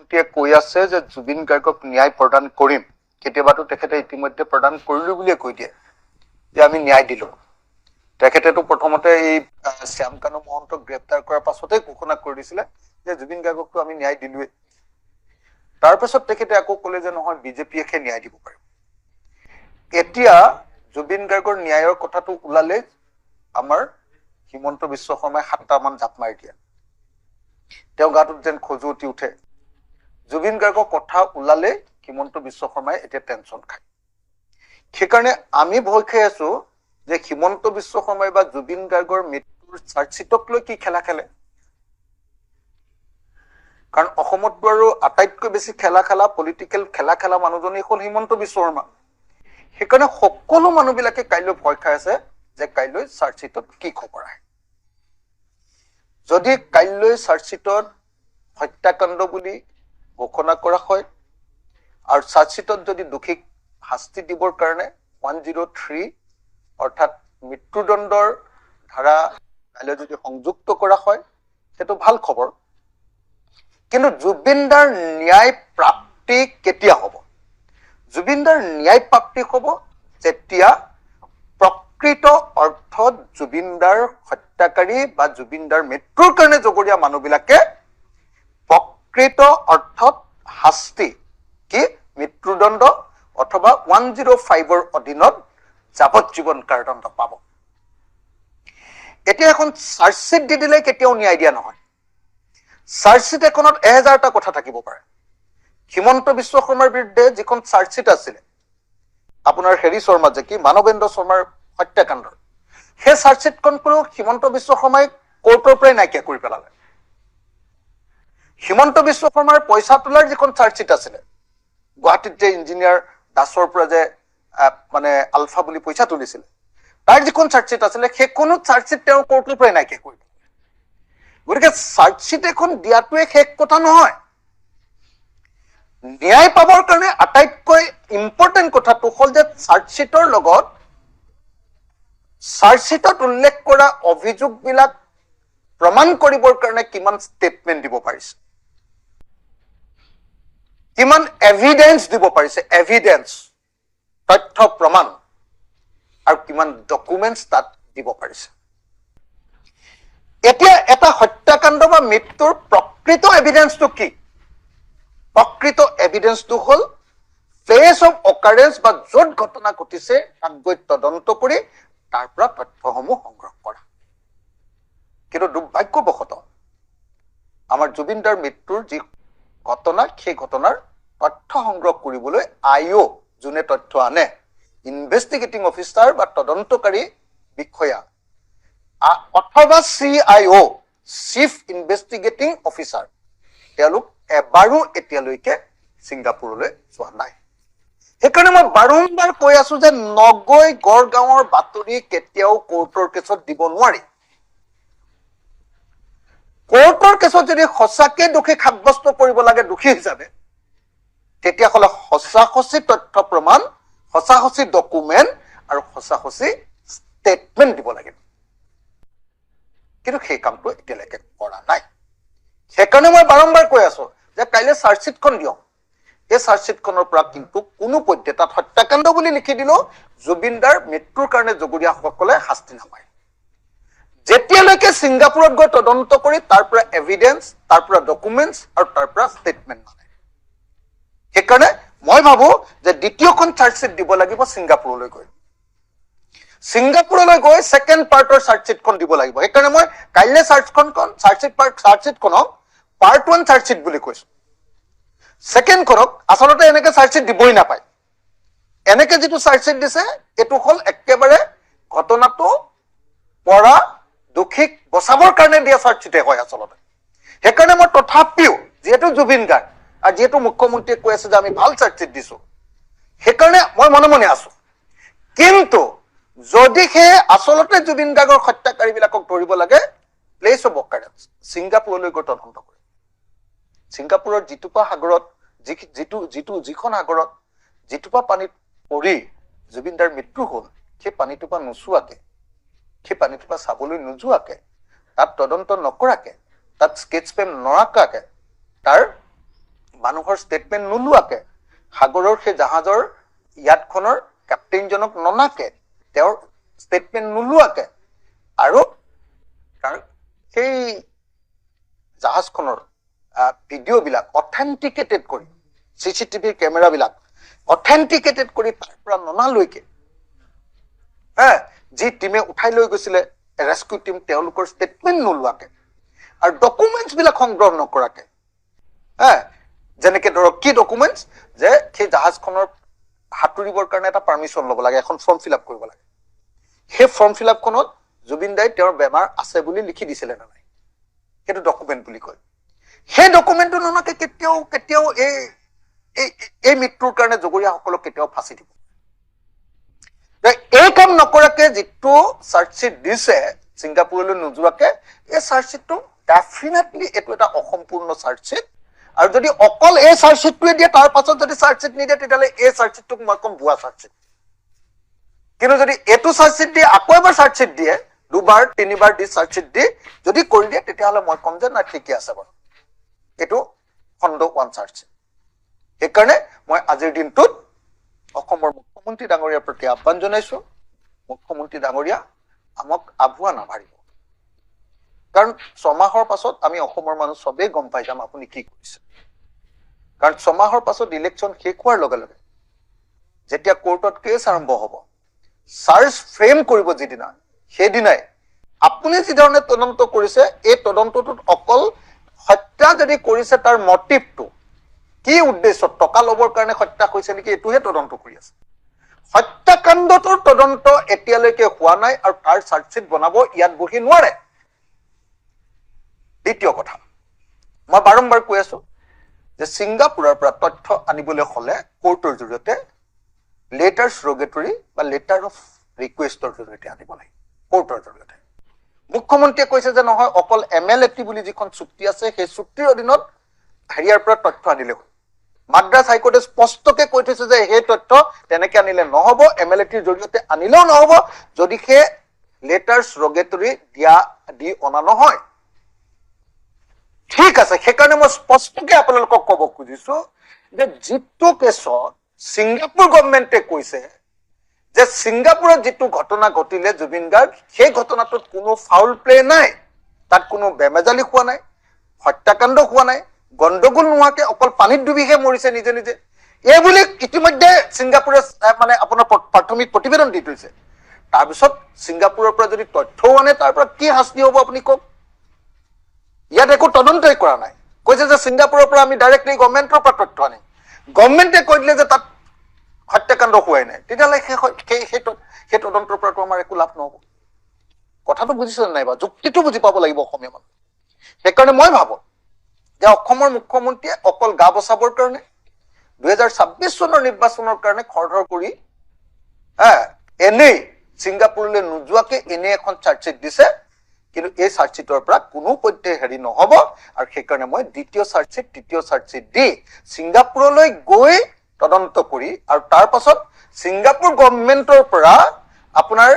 মুখ্যমন্ত্ৰীয়ে কৈ আছে যে জুবিন গাৰ্গক ন্যায় প্ৰদান কৰিম, কেতিয়াবাতো তেখেতে ইতিমধ্যে প্ৰদান কৰিলো বুলিয়ে কৈ দিয়ে যে আমি ন্যায় দিলো। তেখেতেতো প্ৰথমতে এই শ্যামকানু মহন্তক গ্ৰেপ্তাৰ কৰাৰ পাছতে ঘোষণা কৰি দিছিলে যে জুবিন গাৰ্গকতো আমি ন্যায় দিলোৱে। তাৰপাছত তেখেতে আকৌ ক'লে যে নহয় বিজেপিয়েহে ন্যায় দিব পাৰিব। এতিয়া জুবিন গাৰ্গৰ ন্যায়ৰ কথাটো ওলালে আমাৰ হিমন্ত বিশ্ব শৰ্মাই 7টামান জাপ মাৰি দিয়ে। তেওঁ গাটোত যেন খজুৱতি উঠে। জুবিন গাৰ্গৰ কথা ওলালে হিমন্ত বিশ্ব শৰ্মাই এতিয়া টেনচন খায়। সেইকাৰণে আমি ভয় খাই আছো যে হিমন্ত বিশ্ব শৰ্মাই বা জুবিন গাৰ্গৰ মৃত্যুৰ চাৰ্জশ্বিটক লৈ কি খেলা খেলে। কাৰণ অসমততো আৰু আটাইতকৈ বেছি পলিটিকেল খেলা খেলা মানুহজনেই হ'ল হিমন্ত বিশ্ব শৰ্মা। সেইকাৰণে সকলো মানুহবিলাকে কাইলৈ ভয় খাই আছে যে কাইলৈ চাৰ্জশ্বিটত কি খবৰ আহে। যদি কাইলৈ চাৰ্জশ্বিটত হত্যাকাণ্ড বুলি ঘোষণা কৰা হয় আৰু চাৰ্জশ্বিটত যদি দোষীক শাস্তি দিবৰ কাৰণে 103 অৰ্থাৎ মৃত্যুদণ্ডৰ ধাৰা কাইলৈ যদি সংযুক্ত কৰা হয় সেইটো ভাল খবৰ। কিন্তু জুবিনদাৰ ন্যায় প্ৰাপ্তি কেতিয়া হ'ব? জুবিনদাৰ ন্যায় প্ৰাপ্তি হ'ব যেতিয়া প্ৰকৃত অৰ্থত জুবিনদাৰ হত্যাকাৰী বা জুবিনদাৰ মৃত্যুৰ কাৰণে জগৰীয়া মানুহবিলাকে প্ৰকৃত অৰ্থত শাস্তি কি মৃত্যুদণ্ড অথবা 105ৰ অধীনত যাৱজ্জীৱন কাৰাদণ্ড পাব। এতিয়া এখন চাৰ্জশ্বিট দি দিলে কেতিয়াও ন্যায় দিয়া নহয়। চাৰ্জশ্বিট এখনত 1000টা কথা থাকিব পাৰে। হিমন্ত বিশ্ব শৰ্মাৰ বিৰুদ্ধে যিখন চাৰ্জশ্বিট আছিলে আপোনাৰ শৰ্মা যে কি মানৱেন্দ্ৰ শৰ্মাৰ হত্যাকাণ্ডৰ, সেই চাৰ্জশ্বিটখনকো হিমন্ত বিশ্ব শৰ্মাই কোৰ্টৰ পৰাই নাইকিয়া কৰি পেলালে। হিমন্ত বিশ্ব শৰ্মাৰ পইচা তোলাৰ যিখন চাৰ্জশ্বিট আছিলে, গুৱাহাটীত যে ইঞ্জিনিয়াৰ দাসৰ পৰা যে মানে আলফা বুলি পইচা তুলিছিলে, তাৰ যিখন চাৰ্জশ্বিট আছিলে সেইখনো চাৰ্জশ্বিট তেওঁ কোৰ্টৰ পৰাই নাইকিয়া কৰি পেলালে। গতিকে চাৰ্জশ্বিট এখন দিয়াটোৱে শেষ কথা নহয়। ন্যায় পাবৰ কাৰণে আটাইতকৈ ইম্পৰ্টেণ্ট কথাটো হ'ল যে চাৰ্জশ্বিটৰ লগত চাৰ্জশ্বিটত উল্লেখ কৰা অভিযোগবিলাক প্ৰমাণ কৰিবৰ কাৰণে কিমান ষ্টেটমেণ্ট দিব পাৰিছে, কিমান এভিডেন্স দিব পাৰিছে, এভিডেন্স তথ্য প্ৰমাণ, আৰু কিমান ডকুমেণ্টছ তাত দিব পাৰিছে। এতিয়া এটা হত্যাকাণ্ড বা মৃত্যুৰ প্ৰকৃত এভিডেন্সটো কি? প্ৰকৃত এভিডেন্সটো হ'ল প্লেচ অফ অকাৰেঞ্চ বা য'ত ঘটনা ঘটিছে তাত গৈ তদন্ত কৰি তাৰ পৰা তথ্যসমূহ সংগ্ৰহ কৰা। কিন্তু দুৰ্ভাগ্যবশতঃ আমাৰ জুবিনদাৰ মৃত্যুৰ যি ঘটনা সেই ঘটনাৰ তথ্য সংগ্ৰহ কৰিবলৈ আইঅ' যোনে তথ্য আনে, ইনভেষ্টিগেটিং অফিচাৰ বা তদন্তকাৰী বিষয়া অথবা CIO চিফ ইনভেষ্টিগেটিং অফিচাৰ, তেওঁলোক এবাৰো এতিয়ালৈকে ছিংগাপুৰলৈ যোৱা নাই। সেইকাৰণে মই বাৰম্বাৰ কৈ আছো যে নগৈ গড়গাঁৱৰ বাতৰি কেতিয়াও কোৰ্টৰ কেছত দিব নোৱাৰি। কোৰ্টৰ কেছত যদি সঁচাকে দোষী সাব্যস্ত কৰিব লাগে দোষী হিচাপে, তেতিয়াহ'লে সঁচা-সঁচি তথ্য প্ৰমাণ, সঁচা-সঁচি ডকুমেণ্ট আৰু সঁচা-সঁচি ষ্টেটমেণ্ট দিব লাগিব। কিন্তু সেই কামটো এতিয়ালৈকে কৰা নাই। সেইকাৰণে মই বাৰম্বাৰ কৈ আছো যে কাইলৈ চাৰ্জশ্বিটখন দিয়ক। এই চাৰ্জশ্বিটখনৰ পৰা কিন্তু কোনো পধ্যে তাত হত্যাকাণ্ড বুলি লিখি দিলেও জুবিনদাৰ মৃত্যুৰ কাৰণে জগৰীয়াসকলে শাস্তি নাপায়। যেতিয়ালৈকে ছিংগাপুৰত গৈ তদন্ত কৰি তাৰ পৰা এভিডেন্স, তাৰ পৰা ডকুমেণ্টছ আৰু তাৰ পৰা ষ্টেটমেণ্ট নাপায়। সেইকাৰণে মই ভাবো যে দ্বিতীয়খন চাৰ্জশ্বিট দিব লাগিব ছিংগাপুৰলৈ গৈ। ছিংগাপুৰলৈ গৈ ছেকেণ্ড পাৰ্টৰ চাৰ্জশ্বিটখন দিব লাগিব। সেইকাৰণে মই কাইলৈ চাৰ্জশ্বিটখনক পাৰ্ট 1 চাৰ্জশ্বিট বুলি কৈছো। ছেকেণ্ডখনক আচলতে এনেকে চাৰ্জশ্বিট দিবই নাপায়। এনেকে যিটো চাৰ্জশ্বিট দিছে এইটো হ'ল একেবাৰে ঘটনাটো পৰা দোষীক বচাবৰ কাৰণে দিয়া চাৰ্জশ্বিটে হয় আচলতে। সেইকাৰণে মই তথাপিও যিহেতু জুবিন গাৰ্গ আৰু যিহেতু মুখ্যমন্ত্ৰীয়ে কৈ আছে যে আমি ভাল চাৰ্জশ্বিট দিছো, সেইকাৰণে মই মনে মনে আছো। কিন্তু যদিহে আচলতে জুবিন গাৰ্গৰ হত্যাকাৰীবিলাকক ধৰিব লাগে, প্লেচ অফ অকাৰেঞ্চ ছিংগাপুৰলৈ গৈ তদন্ত কৰে। ছিংগাপুৰৰ যিটোপা সাগৰত যিখন সাগৰত যিটোপা পানীত পৰি জুবিনদাৰ মৃত্যু হ'ল, সেই পানীটোপা নোচোৱাকে, সেই পানীটোপা চাবলৈ নোযোৱাকে, তাত তদন্ত নকৰাকে, তাত স্কেচ পেন নৰাকাকে তাৰ মানুহৰ ষ্টেটমেণ্ট নোলোৱাকে সাগৰৰ সেই জাহাজৰ ইয়াতখনৰ কেপ্টেইনজনক ননাকে তেওঁৰ ষ্টেটমেণ্ট নোলোৱাকে আৰু তাৰ সেই জাহাজখনৰ ভিডিঅ'বিলাক অথেণ্টিকেটেড কৰি চিচিটিভি কেমেৰাবিলাক অথেণ্টিকেটেড কৰি তাৰ পৰা ননালৈকে যি টিমে উঠাই লৈ গৈছিলে ৰেস্কিউ টিম তেওঁলোকৰ ষ্টেটমেণ্ট নোলোৱাকে আৰু ডকুমেণ্টছ বিলাক সংগ্ৰহ নকৰাকে যেনেকে ধৰক কি ডকুমেণ্টছ যে সেই জাহাজখনৰ সাঁতুৰিবৰ কাৰণে এটা পাৰ্মিশ্যন ল'ব লাগে, এখন ফৰ্ম ফিল আপ কৰিব লাগে। সেই ফৰ্ম ফিল আপখনত জুবিন দাই তেওঁৰ বেমাৰ আছে বুলি লিখি দিছিলে নে নাই, সেইটো ডকুমেণ্ট বুলি কয়। সেই ডকুমেণ্টটো ননাকে কেতিয়াও এই মৃত্যুৰ কাৰণে জগৰীয়াসকলক কেতিয়াও ফাঁচি দিব। এই কাম নকৰাকে যিটো চাৰ্জশ্বিট দিছে ছিংগাপুৰলৈ নোযোৱাকে, এই চাৰ্জশ্বিটটো ডেফিনেটলি এইটো এটা অসম্পূৰ্ণ চাৰ্জশ্বিট। আৰু যদি অকল এই চাৰ্জশ্বিটটোৱে দিয়ে তাৰ পাছত যদি চাৰ্জশ্বিট নিদিয়ে তেতিয়াহ'লে এই চাৰ্জশ্বিটটোক মই কম ভুৱা চাৰ্জশ্বিট। কিন্তু যদি এইটো চাৰ্জশ্বিট দিয়ে আকৌ এবাৰ চাৰ্জশ্বিট দিয়ে, দুবাৰ তিনিবাৰ দি চাৰ্জশ্বিট দি যদি কৰি দিয়ে তেতিয়াহ'লে মই কম যে নাই ঠিকে আছে বাৰু, এইটো খণ্ড 1 চাৰ্জশ্বিট। সেইকাৰণে মই আজিৰ দিনটোত অসমৰ মুখ্যমন্ত্ৰী ডাঙৰীয়াৰ প্ৰতি আহ্বান জনাইছো, মুখ্যমন্ত্ৰী ডাঙৰীয়া আমাক আভুৱা নাভাৰিব। কাৰণ 6 মাহৰ পাছত আমি অসমৰ মানুহ চবেই গম পাই যাম আপুনি কি কৰিছে। কাৰণ 6 মাহৰ পাছত ইলেকশ্যন শেষ হোৱাৰ লগে লগে যেতিয়া কোৰ্টত কেছ আৰম্ভ হ'ব, চাৰ্জ ফ্ৰেম কৰিব যিদিনা, সেইদিনাই আপুনি যিধৰণে তদন্ত কৰিছে এই তদন্তটোত অকল হত্যা যদি কৰিছে তাৰ মটিভটো কি উদ্দেশ্যত, টকা ল'বৰ কাৰণে হত্যা কৰিছে নেকি, এইটোহে তদন্ত কৰি আছে। হত্যাকাণ্ডটোৰ তদন্ত এতিয়ালৈকে হোৱা নাই আৰু তাৰ চাৰ্জশ্বিট বনাব ইয়াত বহি নোৱাৰে। দ্বিতীয় কথা, মই বাৰম্বাৰ কৈ আছো যে ছিংগাপুৰৰ পৰা তথ্য আনিবলৈ হলে কোৰ্টৰ জৰিয়তে লেটাৰ ৰেগুলেটৰী বা লেটাৰ অফ ৰিকুৱেষ্টৰ জৰিয়তে আনিব লাগে, কোৰ্টৰ জৰিয়তে। মুখ্যমন্ত্ৰীয়ে কৈছে যে নহয়, অকল MLAT বুলি যিখন চুক্তি আছে সেই চুক্তিৰ অধীনত হেৰিয়াৰ পৰা তথ্য আনিলে হ'ল। মাদ্ৰাজ হাইকোৰ্টে স্পষ্টকে কৈ থৈছে যে সেই তথ্য তেনেকে আনিলে নহব, MLATৰ জৰিয়তে আনিলেও নহব যদি সেই লেটাৰ্ছ ৰেগুলেটৰী দি অনা নহয়। ঠিক আছে, সেইকাৰণে মই স্পষ্টকে আপোনালোকক ক'ব খুজিছো যে যিটো কেছত ছিংগাপুৰ গভৰ্ণমেণ্টে কৈছে যে ছিংগাপুৰত যিটো ঘটনা ঘটিলে জুবিন গাৰ্গ, সেই ঘটনাটোত কোনো ফাউল প্লে নাই, তাত কোনো বেমেজালি হোৱা নাই, হত্যাকাণ্ড হোৱা নাই, গণ্ডগোল নোহোৱাকে অকল পানীত ডুবিহে মৰিছে নিজে নিজে, এই বুলি ইতিমধ্যে ছিংগাপুৰে মানে আপোনাৰ প্ৰাথমিক প্ৰতিবেদন দি থৈছে। তাৰপিছত ছিংগাপুৰৰ পৰা যদি তথ্যও আনে তাৰ পৰা কি শাস্তি হ'ব আপুনি কওক। ইয়াত একো তদন্তই কৰা নাই, কৈছে যে ছিংগাপুৰৰ পৰা আমি ডাইৰেক্টলি গভৰ্ণমেণ্টৰ পৰা তথ্য আনিম। গভৰ্ণমেণ্টে কৈ দিলে যে তাত হত্যাকাণ্ড হোৱাই নাই, তেতিয়াহ'লে সেই তদন্তৰ পৰাতো আমাৰ একো লাভ নহ'ব। কথাটো বুজিছে নাই বা, যুক্তিটো বুজি পাব লাগিব অসমীয়া মানুহ। সেইকাৰণে মই ভাবো যে অসমৰ মুখ্যমন্ত্ৰীয়ে অকল গা বচাবৰ কাৰণে 2026 চনৰ নিৰ্বাচনৰ কাৰণে খৰধৰ কৰি এনেই ছিংগাপুৰলৈ নোযোৱাকে এনেই এখন চাৰ্জশ্বিট দিছে, কিন্তু এই চাৰ্জশ্বিটৰ পৰা কোনো পধ্যে হেৰি নহব। আৰু সেইকাৰণে মই দ্বিতীয় চাৰ্জশ্বিট তৃতীয় চাৰ্জশ্বিট দি ছিংগাপুৰলৈ গৈ তদন্ত কৰি আৰু তাৰ পাছত ছিংগাপুৰ গভৰ্ণমেণ্টৰ পৰা আপোনাৰ